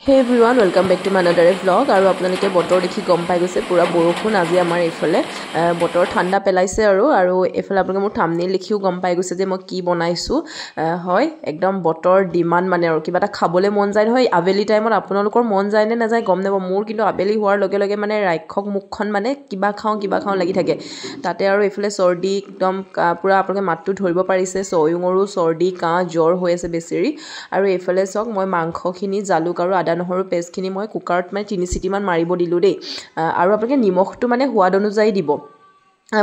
Hey everyone, welcome back to my another vlog. আৰু আপোনালোকে বতৰ দেখি গম পাই গৈছে পুৰা বৰষুণ আজি আমাৰ এইফালে বতৰ ঠাণ্ডা পেলাইছে আৰু এইফালে আপোনালোকে মোৰ থাম্বনেইল লিখিও গম পাই গৈছে যে মই কি বনাইছো হয় একদম বতৰ ডিমান্ড মানে আৰু কিবা এটা খাবলৈ মন যায় নহয় আবেলি টাইমত আপোনালোকৰ মন যায় নে নাযায় গম নেব মোৰ কিন্তু আবেলি হোৱাৰ লগে লগে মানে ৰাক্ষক মুখখন মানে কিবা খাওঁ লাগি থাকে তাতে আৰু এইফালে চৰ্দি একদম পুৰা আপোনালোকে মাতটো ধৰিব পাৰিছে সয়ুঙৰো চৰ্দি কাহ জ্বৰ হৈ আছে বেছিৰি আৰু এইফালে চক মই মাংসখিনি জালুক আৰু আদা নহৰু পেষ্টখিনি মই কুকাৰত মানে 3 চিটি মান মাৰিব দিলো দেই আৰু আপোনালোকে নিমখটো মানে সোৱাদ অনুযায়ী দিব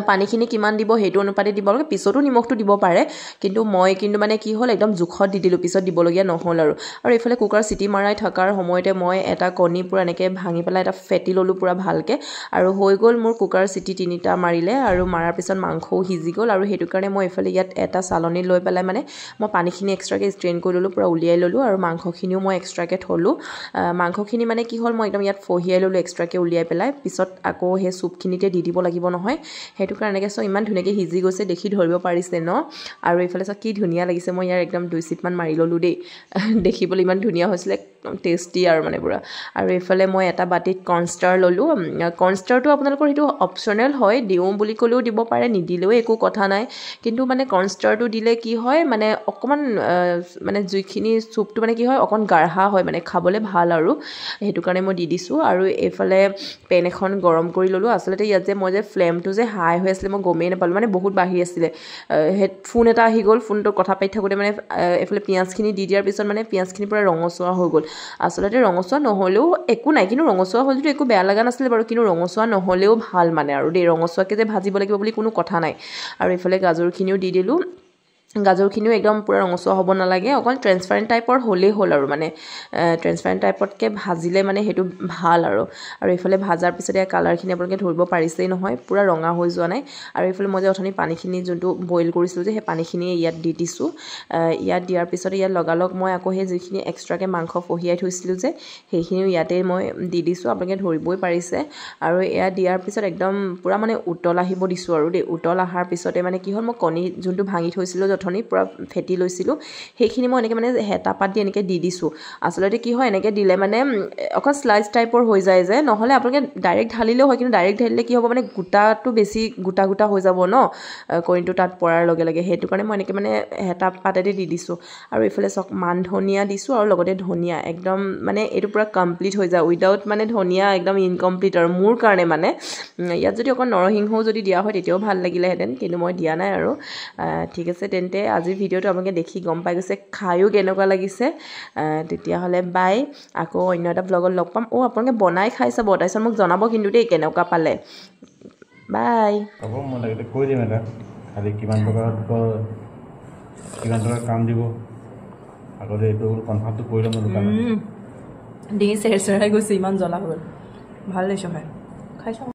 পানীখিনি কিমান দিব হেতু অনুপাতে দিব লাগে পিছতো নিমখটো দিব পাৰে কিন্তু মই মানে কি হ'ল একদম জুখত দি দিলো পিছত দিবলগীয়া নহল আৰু এইফালে কুকাৰ চিটি মাৰাই থাকাৰ সময়তে মই এটা কণী পুৰা এনেকে ভাঙি পেলাই এটা ফেটি ললো পুৰা ভালকে আৰু হৈ গ'ল মোৰ কুকাৰ চিটি 3টা মাৰিলে আৰু মাৰাৰ পিছত মাংসও সিজি গ'ল আৰু হেতু কাৰণে মই এইফালে ইয়াত এটা চালনী লৈ পেলাই মানে মই পানীখিনি এক্সট্ৰাকে ষ্ট্ৰেইন কৰি ললো পুৰা উলিয়াই ললো আৰু মাংসখিনিও মই এক্সট্ৰাকে থলো মাংসখিনি মানে কি হ'ল মই একদম ইয়াত ফহিয়াই ললো এক্সট্ৰাকে উলিয়াই পেলাই পিছত আকৌ হে চুপখিনিতে দি দিব লাগিব নহয় হেতু কাৰণেকে সো ইমান ধুনীয়াকে হিজি গৈছে দেখি ধৰিব পাৰিছে ন আৰু এইফালে সো কি ধুনীয়া লাগিছে মই ইয়াৰ একদম 2 চিট মান মাৰি ললো দেই দেখিবলৈ ইমান ধুনীয়া হৈছিলে টেষ্টি আৰু মানে পুৰা আৰু এইফালে মই এটা বাটিত কৰ্নষ্টাৰ ললো কৰ্নষ্টাৰটো আপোনালোকৰ হেতু অপচনেল হয় দিও বুলি কলেও দিব পাৰে নিদিলেও একো কথা নাই কিন্তু মানে কৰ্নষ্টাৰটো দিলে কি হয় মানে অকমান মানে জুইখিনি চুপটো মানে কি হয় অকন গাঢ়া হয় মানে খাবলৈ ভাল আৰু হেতু কাৰণে মই দি দিছো আৰু এইফালে পেন এখন গৰম কৰি ললো আসলতে ইয়াত যে মই যে ফ্লেমটো যে হাই হৈ আছিল মই গমেই নাপালো মানে বহুত বাঢ়ি আছিল হেডফোন এটা আহি গ'ল ফোনটো কথা পাতি থাকোতে মানে এফালে পিয়াজখিনি দি দিয়াৰ পিছত মানে পিয়াজখিনি পুৰা ৰঙচুৱা হৈ গ'ল আসলতে ৰঙচুৱা নহলেও একো নাই কিন্তু ৰঙচুৱা হ'লেতো একো বেয়া লগা নাছিল বাৰু কিন্তু ৰঙচুৱা নহলেও ভাল মানে আৰু দেই ৰঙচুৱাকে যে ভাজিব লাগিব বুলি কোনো কথা নাই আৰু এইফালে গাজৰখিনিও দি দিলো গাজৰখিনিও একদম পুৰা ৰঙচুৱা হ'ব নালাগে অকল ট্ৰান্সপাৰেন্ট টাইপৰ হ'লেই হ'ল আৰু মানে ট্ৰান্সপাৰেন্ট টাইপতকে ভাজিলে মানে হেতু ভাল আৰু এইফালে ভাজাৰ পিছতে কালাৰখিনি আপোনালোকে ধৰিব পাৰিছেই নহয় পুৰা ৰঙা হৈ যোৱা নাই আৰু এইফালে মই যে অথনি পানীখিনি যোনটো বইল কৰিছিলো যে সেই পানীখিনি ইয়াত দি দিছো ইয়াত দিয়াৰ পিছতে ইয়াত লগালগ মই আকৌ সেই যিখিনি এক্সট্ৰাকে মাংস ফহিয়াই থৈছিলো যে সেইখিনিও ইয়াতে মই দি দিছো আপোনালোকে ধৰিবই পাৰিছে আৰু এয়া দিয়াৰ পিছত একদম পুৰা মানে উতল আহিব দিছো আৰু দেই উতল আহাৰ পিছতে মানে কি হ'ল মই কণী যোনটো ভাঙি থৈছিলো যথনি পুৰা ফেটি লৈছিলো সেইখিনি মই এনেকে মানে হেতা পাত দি এনেকে দি দিছো আসলতে কি হয় এনেকে দিলে মানে অকল স্লাইস টাইপৰ হৈ যায় যে নহলে আপোনালোকে ডাইৰেক্ট ঢালিলেও হয় কিন্তু ডাইৰেক্ট ঢালিলে কি হ'ব মানে গুটাটো বেছি গুটা হৈ যাব ন কণীটো তাত পৰাৰ লগে লগে হেতু কাৰণে মই এনেকে মানে হেতা পাতেদি দি দিছো আৰু ইফালে চক মান ধনিয়া দিছো আৰু লগতে ধনিয়া একদম মানে এটো পুৰা কমপ্লিট হৈ যায় উইদাউট মানে ধনিয়া একদম ইনকমপ্লিট আৰু মোৰ কাৰণে মানে ইয়াত যদি অকন নৰসিংহও যদি দিয়া হয় তেতিয়াও ভাল লাগিলেহেঁতেন কিন্তু মই দিয়া নাই আৰু ঠিক আছে তেন্তে আজি ভিডিঅ'টো আপোনালোকে দেখি গম পাই গৈছে খায়ো কেনেকুৱা লাগিছে তেতিয়াহ'লে বাই আকৌ অন্য এটা ব্লগত লগ পাম আপোনালোকে বনাই খাই চাব তাৰপিছত মোক জনাব কিন্তু দেই কেনেকুৱা পালে বাই হ'ব মই লাগিলে কৈ দিম এটা খালি কিমান টকা কাম দিব আগতে এইটো কনফাৰ্মটো কৰি ল'ম দোকানত ডিঙি চেৰচেৰাই গৈছে ইমান জ্বলা হ'ল ভাল লাগিছে খাই চাওঁ